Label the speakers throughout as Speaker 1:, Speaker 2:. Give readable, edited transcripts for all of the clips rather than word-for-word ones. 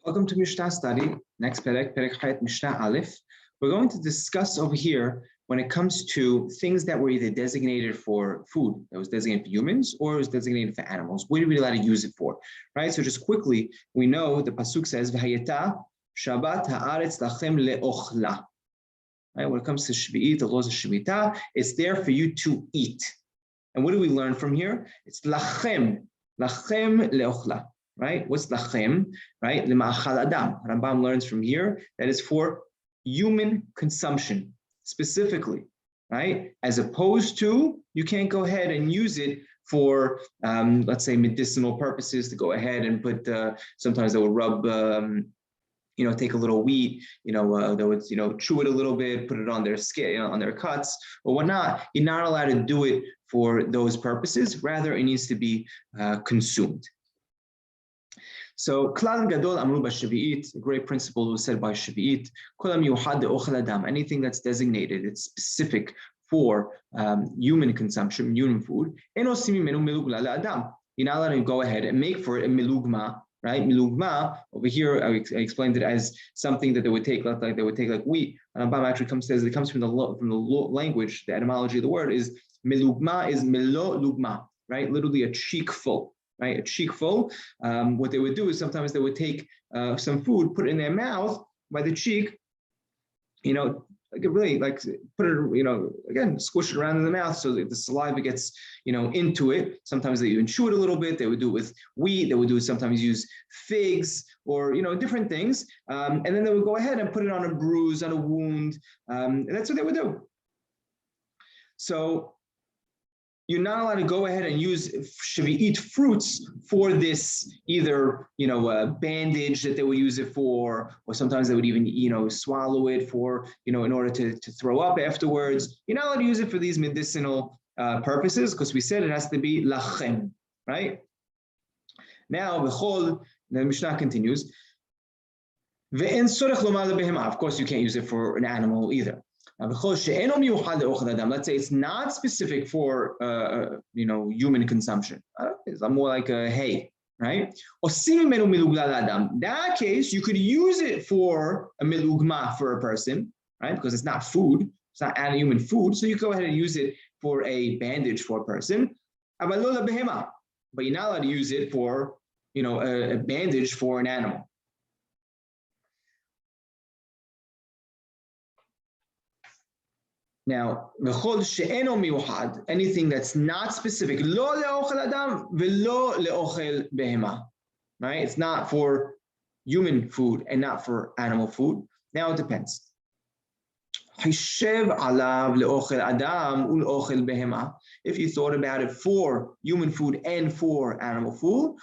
Speaker 1: Welcome to Mishna study. Next Perek Hayat Mishna Aleph. We're going to discuss over here when it comes to things that were either designated for food, that was designated for humans, or was designated for animals. What are we allowed to use it for? Right? So just quickly, we know the pasuk says, "V'hayeta Shabbat haaretz lachem leochla." Right? When it comes to Sheviit, the laws of Shemitah, it's there for you to eat. And what do we learn from here? It's lachem leochla. Right? What's lachem? Right? Lema'achal adam. Rambam learns from here that is for human consumption specifically, right? As opposed to, you can't go ahead and use it for, let's say, medicinal purposes to go ahead and put, sometimes they will rub, take a little wheat, they would, chew it a little bit, put it on their skin, on their cuts or whatnot. You're not allowed to do it for those purposes. Rather, it needs to be consumed. So, Klal Gadol Amru Sheviit, a great principle was said by Sheviit, anything that's designated, it's specific for human consumption, human food. You're not allowed to go ahead and make for it a milugma, right? Milugma, over here, I explained it as something that they would take, like wheat. And Rambam actually says it comes from the language, the etymology of the word is milugma is melo lugma, right? Literally a cheek full. Right, a cheek full. What they would do is sometimes they would take some food, put it in their mouth by the cheek, really put it, again, squish it around in the mouth so that the saliva gets, into it. Sometimes they even chew it a little bit. They would do it with wheat. They would sometimes use figs or, different things. And then they would go ahead and put it on a bruise, on a wound. And that's what they would do. So you're not allowed to go ahead and use Sheviit fruits for this, either, a bandage that they would use it for, or sometimes they would even, swallow it for, in order to throw up afterwards. You're not allowed to use it for these medicinal purposes because we said it has to be lachem, right? Now, the Mishnah continues. Of course, you can't use it for an animal either. Let's say it's not specific for human consumption. It's more like a hay, right? In that case, you could use it for a milugma for a person, right? Because it's not food, it's not human food. So you go ahead and use it for a bandage for a person. But you're not allowed to use it for, a bandage for an animal. Now, anything that's not specific, right? It's not for human food and not for animal food. Now it depends. If you thought about it for human food and for animal food,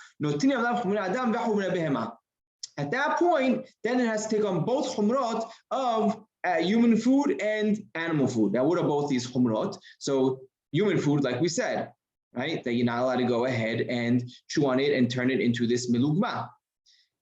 Speaker 1: at that point, then it has to take on both humrot of human food and animal food. Now, what are both these humrot? So human food, like we said, right? That you're not allowed to go ahead and chew on it and turn it into this milugma.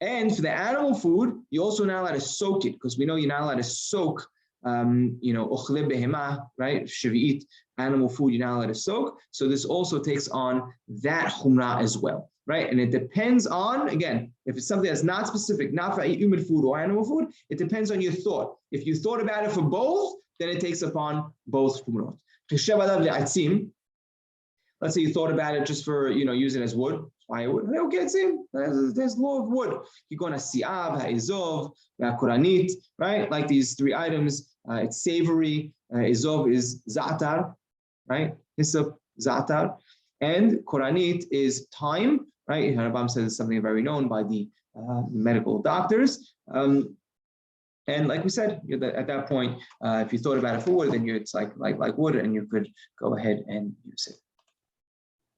Speaker 1: And for the animal food, you're also not allowed to soak it because we know you're not allowed to soak, ochle behema, right? Sheviit, animal food, you're not allowed to soak. So this also takes on that humrah as well. Right? And it depends on, again, if it's something that's not specific, not for human food or animal food, it depends on your thought. If you thought about it for both, then it takes upon both humrot. Let's say you thought about it just for, use it as wood, firewood. Okay, there's law of wood. You go on a si'ab, ha'izov, koranit, right? Like these three items, it's savory, izov is za'atar, right? Hyssop, za'atar. And koranit is thyme, right? Rambam says it's something very known by the medical doctors. And like we said, at that point, if you thought about it for wood, then it's like wood, and you could go ahead and use it.